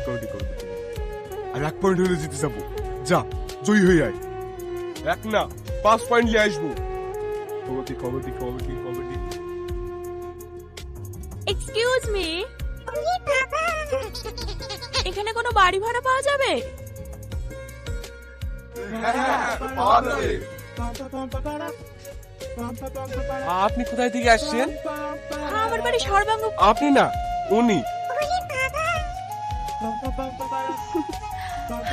কবাডি কবাডি আর 1 point হলে জিতে যাবো। যা জয়ী হয়ে আয়। 1 না 5 পয়েন্ট নিয়ে আসবো। কবাডি কবাডি কবাডি কবাডি। এক্সকিউজ মি, এখানে কোনো বাড়ি ভাড়া পাওয়া যাবে? আপনি কোথায় থেকে আসছেন? আমার বাড়ি সর্বাঙ্গ। আপনি না, উনি।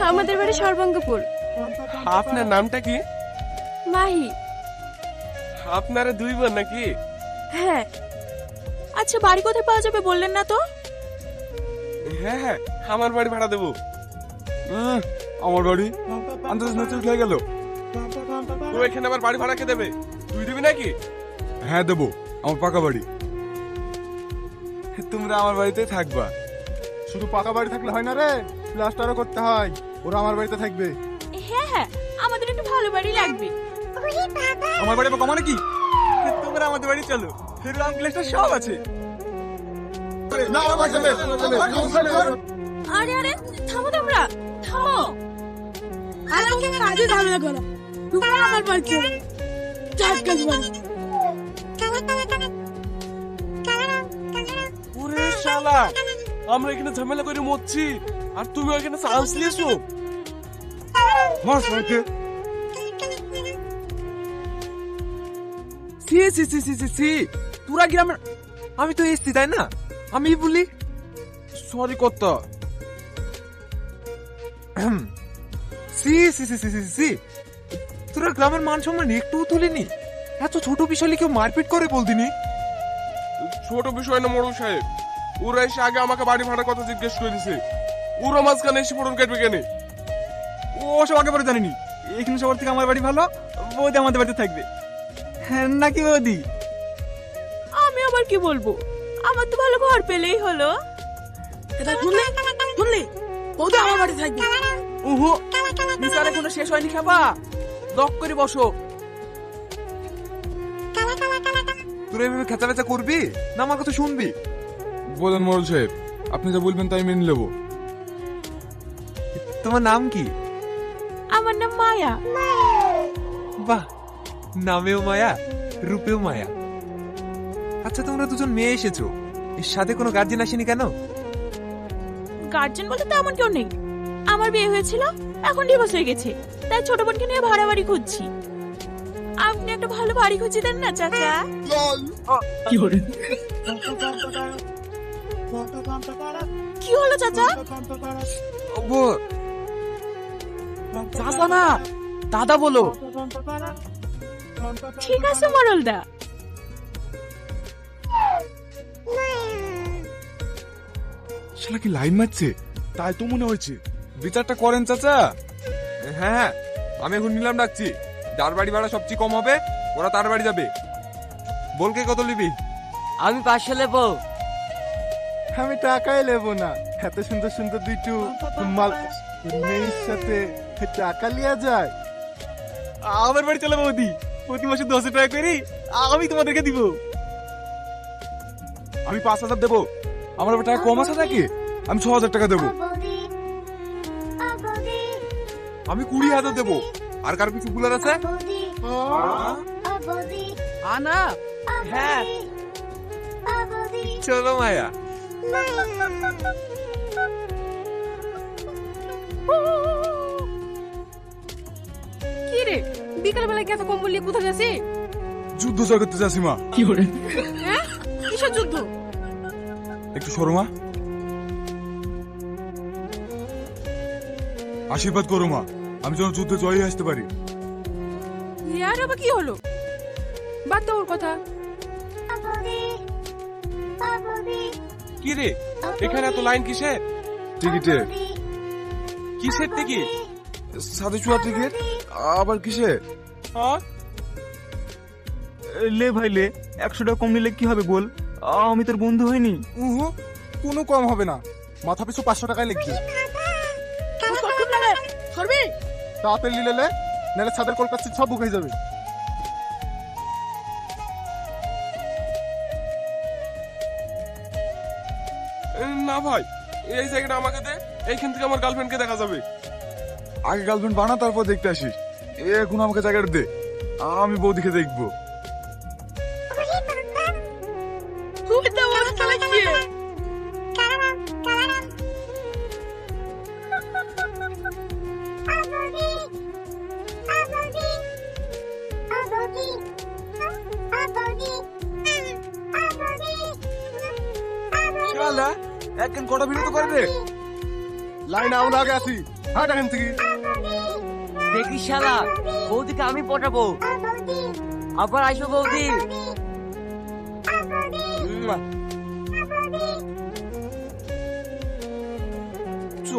আমাদের বাড়ি সর্বাঙ্গপুর। আপনার নামটা কি? মাহি। আপনারা 2 বোন নাকি? হ্যাঁ। আচ্ছা, বাড়ি কোথায় পাওয়া যাবে বললেন না তো? হ্যাঁ হ্যাঁ, আমার বাড়ি ভাড়া দেবো। আমার বাড়ি আন্দাজ নতুন উঠে গেল। তো এখানে আবার বাড়ি ভাড়া কে দেবে? তুই দিবি নাকি? হ্যাঁ দেবো, আমার পাকা বাড়ি। তোমরা আমার বাড়িতে থাকবা। শুধু পাকা বাড়ি থাকলে হয় না রে, প্লাস্টারও করতে হয়। ওরা আমার বাড়িতে থাকবে। হ্যাঁ হ্যাঁ, আমাদের একটু ভালো বাড়ি লাগবে। আমার বাড়ি পাকা মানে কি? তোমরা আমাদের বাড়ি চলো, রং প্লাস্টার সব আছে। আরে আরে, থামো তোমরা, থামো। আর আমাকে কাজে ঝামেলা করো। তোমরা আমার বাড়ি চলো। চার কাজ বাড়ি। ওরে শালা, আমরা এখানে ঝামেলা করে মরছি আর তুমি এখানে চান্স নিয়েছো। মাস মাইকে সি সি সি সি সি সি পুরা গ্রামের আমি তো এসছি তাই না? আমি বলি সরি কর্তা। সি সি সি সি সি সি তোরা গ্রামের মান সম্মান একটু তুলিনি? এত ছোট বিষয় কেউ মারপিট করে বলদিনি? ছোট বিষয় না মোড়ল সাহেব, ওরা এসে আগে আমাকে বাড়ি ভাড়ার কথা জিজ্ঞেস করে দিছে। ওরা মাঝখানে এসে ফোড়ন কাটবে কেন? ও সব আগে পরে জানিনি। এখানে সবার থেকে আমার বাড়ি ভালো, বৌদি আমাদের বাড়িতে থাকবে। হ্যাঁ নাকি বৌদি? আমি আবার কি বলবো, আমার তো ভালো ঘর পেলেই হলো। এটা শুনলে শুনলে, ওটা আমার বাড়ি থাকবে। ওহো বিচার এখনো শেষ হয়নি, খাবা দক করে বসো। তোরা এভাবে খেচা বেচা করবি না আমার কথা শুনবি? বলেন মোড়ল সাহেব, আপনি যা বলবেন তাই মেনে নেবো। তোমার নাম কি? আমার নাম মায়া। বাহ, নামেও মায়া রূপেও মায়া। আচ্ছা তোমরা দুজন মেয়ে এসেছো, এর সাথে কোনো গার্জেন আসেনি কেন? গার্জেন বলতে তেমন কেউ নেই। আমার বিয়ে হয়েছিল, এখন ডিভোর্স হয়ে গেছে, তাই ছোট বোনকে নিয়ে ভাড়া বাড়ি খুঁজছি। আপনি একটা ভালো বাড়ি খুঁজে দেন না চাচা। কি হলো? কি হলো চাচা? চাচা না, দাদা বলো। ঠিক আছে মরলদা। শালা কি লাইন মারছে? তাই তো মনে হয়েছে। বিচারটা করেন চাচা। হ্যাঁ হ্যাঁ, আমি এখন নিলাম ডাকছি। যার বাড়ি ভাড়া সবচেয়ে কম হবে ওরা তার বাড়ি যাবে। বলকে কত নিবি? আমি 500 নেবো। আমি টাকাই নেবো না। এত সুন্দর সুন্দর দুইটু মাল মেয়ের সাথে টাকা লিয়া যায়? আমার বাড়ি চলে বৌদি, প্রতি মাসে 10 টাকা করি আমি তোমাদেরকে দিব। আমি 5,000 দেবো। আমার টাকা কম আছে নাকি? আমি 6,000 টাকা দেবো। আমি 20,000 দেবো। আর কার কিছু ভুলার আছে? আনা হ্যাঁ চলো মায়া। কি রে, বিকাল বেলা কি এত কম বললি? কোথায় যাচ্ছি? যুদ্ধ জয় করতে যাচ্ছি মা। কি করে? হ্যাঁ, কিসের যুদ্ধ? একটু সরো মা। আশীর্বাদ করো মা, আমি যেন যুদ্ধে জয়ী আসতে পারি। ইয়ার আবার কি হলো? বাদ দাও ওর কথা। কি রে, এখানে এত লাইন কিসের? টিকিটের। কিসের টিকিট? সাদে চুয়া টিকিট। আবার কিসের? লে ভাই লে, 100 টাকা কম নিলে কি হবে বল? আমি তোর বন্ধু হইনি। কোনো কম হবে না, মাথা পিছু 500 টাকায় লিখবে। তাড়াতাড়ি নিলে লে, নাহলে ছাদের কলকাতা সব বুক হয়ে যাবে। না ভাই, এই জায়গাটা আমাকে দে। এইখান থেকে আমার গার্লফ্রেন্ডকে দেখা যাবে। আগে গার্লফ্রেন্ড বানা, তারপর দেখতে আসিস। এখন আমাকে জায়গাটা দে, আমি বৌদিকে দেখবো। এখন কটা বিরত করে রে, লাইন আমরা আগে আসি। হাট এখান থেকে। দেখি শালা, বৌদিকে আমি পটাবো। আবার আসবো বৌদি। চ,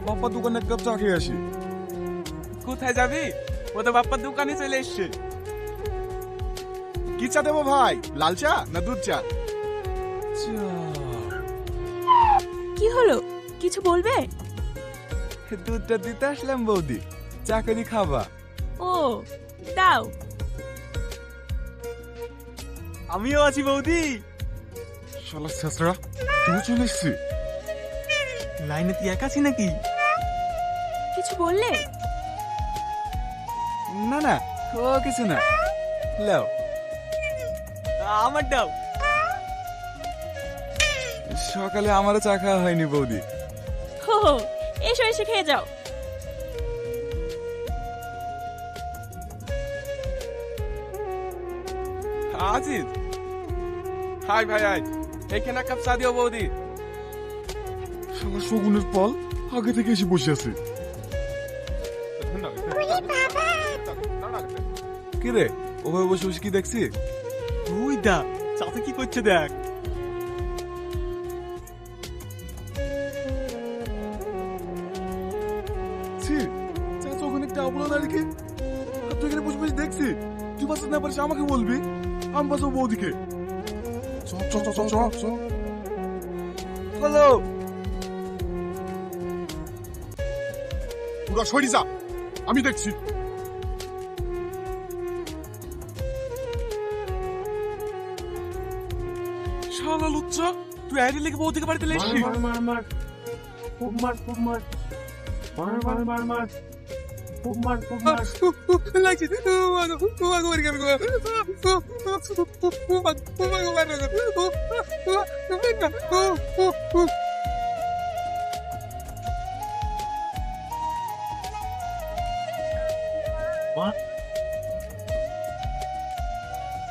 বাপ্পা দোকানে এক কাপ চা খেয়ে আসি। কোথায় যাবি? ও তো বাপ্পার দোকানে চলে এসছে। কি চা দেবো ভাই, লাল চা না দুধ চা? কি হলো, কিছু বলবে? দুধটা দিতে আসলাম বৌদি, চা করে খাবা? ও দাও। আমিও আছি বৌদি। শালা ছেঁচড়া, তুমি চলে এসছি। লাইনে তুই একা আছি নাকি? কিছু বললে? না না, ও কিছু না। লাও, আমার দাও। সকালে আমারও চা খাওয়া হয়নি বৌদি। হো এসো, এসে খেয়ে যাও। আজিজ, হাই ভাই আয়, এইখানে এক কাপ চা দিও বৌদি। শালা শগুনের ফল আগে থেকে এসে বসে আছে। কি রে, ওভাবে বসে বসে কি দেখছি? ওই দা চাচা কি করছে দেখ। ছি, চাচা ওখানে একটা আবলা না রেখে তুই এখানে বসে বসে দেখছি। তুই বাঁচাতে না পারিস আমাকে বলবি, আমি বাঁচাবো বৌদিকে। চ চ চ চ চ। হ্যালো, পুরো সরি যা, আমি দেখছি। শালা লুচ্চা, তুই আইডি লিখে বৌদিকে বাড়িতে লেসছি।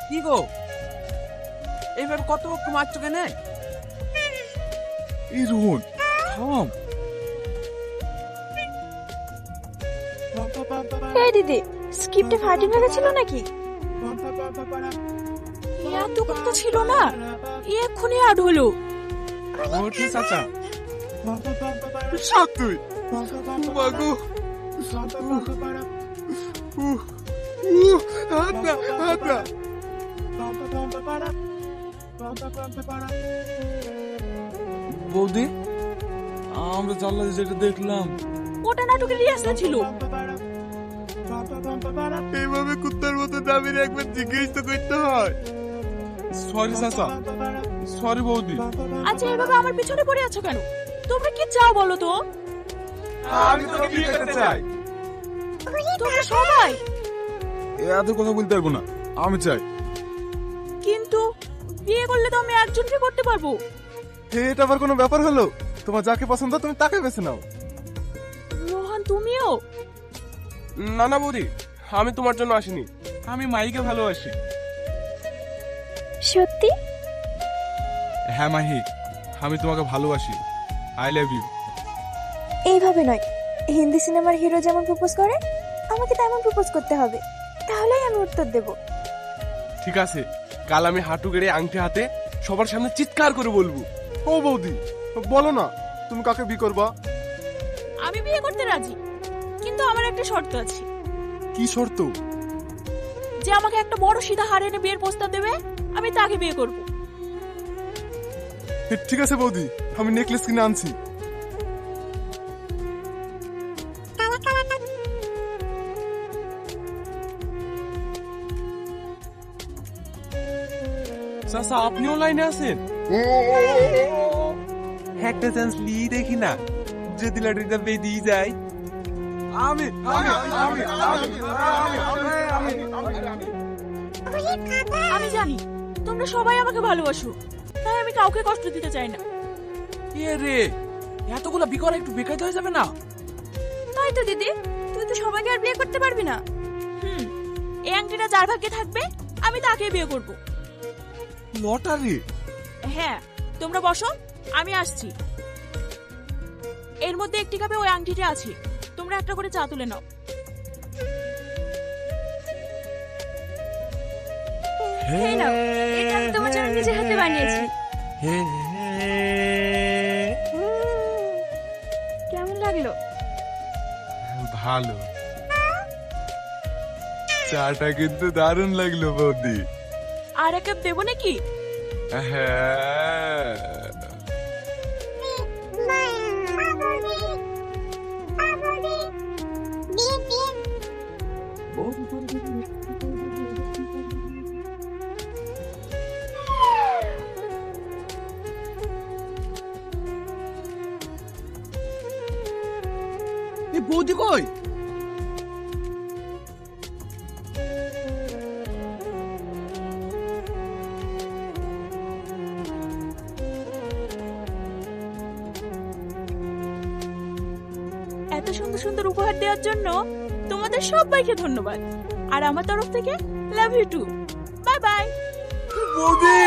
কি গো, এইভাবে কত পক্ষ মারছো কেন? এই রোহন, থাম। এই দিদি, স্ক্রিপ্টে ফাইটিং হয়ে গেছিল নাকি? এতক্ষণ তো ছিল না, এক্ষুনি আউট হলো। ওঠে চাচা। সাত তুই বাগু। হাত না, হাত না। বৌদি, আমরা জানলা যেটা দেখলাম, ওটা নাটকের রিহার্সাল ছিল। এইভাবে কুত্তার মতো দাবির একবার জিজ্ঞেস তো করতে হয়। সরি চাচা, সরি বৌদি। আচ্ছা, এভাবে আমার পিছনে পড়ে আছো কেন? তোমরা কি চাও বলো তো? আমি তোকে বিয়ে করতে চাই। তোমরা সবাই? এত কথা বলতে পারবো না, আমি চাই। কিন্তু বিয়ে করলে তো আমি একজনকে করতে পারবো। এটা আবার কোনো ব্যাপার হলো? তোমার যাকে পছন্দ তুমি তাকে বেছে নাও। রোহন, তুমিও? না না বৌদি, আমি তোমার জন্য আসিনি, আমি মাইকে ভালোবাসি। সত্যি? হ্যাঁ মাহি, আমি তোমাকে ভালোবাসি। I love you. এইভাবে নয়, হিন্দি সিনেমার হিরো যেমন প্রপোজ করে আমাকে তেমন প্রপোজ করতে হবে, তাহলেই আমি উত্তর দেব। ঠিক আছে, কাল আমি হাঁটু গেড়ে আংটি হাতে সবার সামনে চিৎকার করে বলবো। ও বৌদি, বলো না তুমি কাকে বিয়ে করবা? আমি বিয়ে করতে রাজি, কিন্তু আমার একটা শর্ত আছে। কি শর্ত? যে আমাকে একটা বড় সিধা হার এনে বিয়ের প্রস্তাব দেবে, আমি তাকে বিয়ে করব। ঠিক আছে বৌদি, আমি নেকলেস কিনে আনছি। চাচা, আপনিও লাইনে আছেন? একটা চান্স লি দেখি না, যদি লটারিটা পেয়ে দিয়ে যায়। আমি আমি আমি আমি আমি জানি তোমরা সবাই আমাকে ভালোবাসো, তাই আমি কাউকে কষ্ট দিতে চাই না। এ রে, এতগুলো বিকরা একটু বেকার হয়ে যাবে না? তাই তো দিদি, তুই তো সবাইকে আর বিয়ে করতে পারবি না। এই আংটিটা যার ভাগ্যে থাকবে আমি তাকে বিয়ে করব। লটারি? হ্যাঁ, তোমরা বসো, আমি আসছি। এর মধ্যে একটি কাপে ওই আংটিটা আছে, তোমরা একটা করে চা তুলে নাও। এই নাও, এটা আমি তোমার জন্য নিজে হাতে বানিয়েছি। কেমন লাগলো? ভালো। চাটা কিন্তু দারুণ লাগলো বৌদি। আর এক কাপ দেবো নাকি? হ্যাঁ। এই বৌদি কই? এত সুন্দর সুন্দর উপহার দেওয়ার জন্য তোমাদের সবাইকে ধন্যবাদ। আর আমার তরফ থেকে love you too. Bye bye. বৌদি